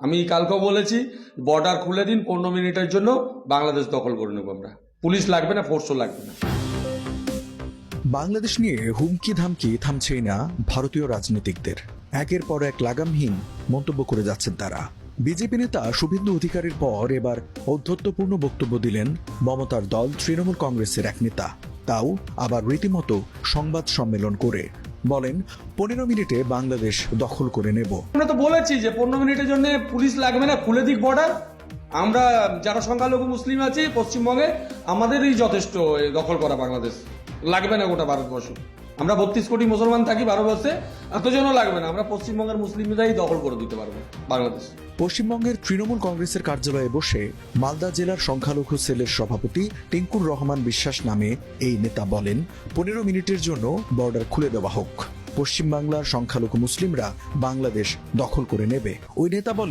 আমি কালকেও বলেছি, বর্ডার খুলে দিন, 15 মিনিটের জন্য বাংলাদেশ দখল করে নেব আমরা। পুলিশ লাগবে না, ফোর্সও লাগবে না। বাংলাদেশ নিয়ে হুমকি ধামকি থামছেই না ভারতীয় রাজনীতিকদের। একের পর এক লাগামহীন মন্তব্য করে যাচ্ছেন তারা। বিজেপি নেতা শুভেন্দু অধিকারীর পর এবার ঔদ্ধত্যপূর্ণ বক্তব্য দিলেন মমতার দল তৃণমূল কংগ্রেসের এক নেতা, তাও আবার রীতিমতো সংবাদ সম্মেলন করে বলেন 15 মিনিটে বাংলাদেশ দখল করে নেব। আমরা তো বলেছি যে 15 মিনিটের জন্য পুলিশ লাগবে না, খুলে দিক বর্ডার। আমরা যারা সংখ্যালঘু মুসলিম আছি পশ্চিমবঙ্গে, আমাদেরই যথেষ্ট দখল করা বাংলাদেশ। লাগবে না গোটা ভারতবর্ষ। আমরা 32 কোটি মুসলমান থাকি ভারতবর্ষে, এতজনও লাগবে না। আমরা পশ্চিমবঙ্গের মুসলিমরাই দখল করে দিতে পারবো বাংলাদেশ। পশ্চিমবঙ্গের তৃণমূল কংগ্রেসের কার্যালয়ে বসে মালদা জেলার সংখ্যালঘু সেলের সভাপতি টিঙ্কুর রহমান বিশ্বাস নামে এই নেতা বলেন 15 মিনিটের জন্য বর্ডার খুলে দেওয়া হোক, পশ্চিমবাংলার সংখ্যালঘু মুসলিমরা বাংলাদেশ দখল করে নেবে। ওই নেতা বলেন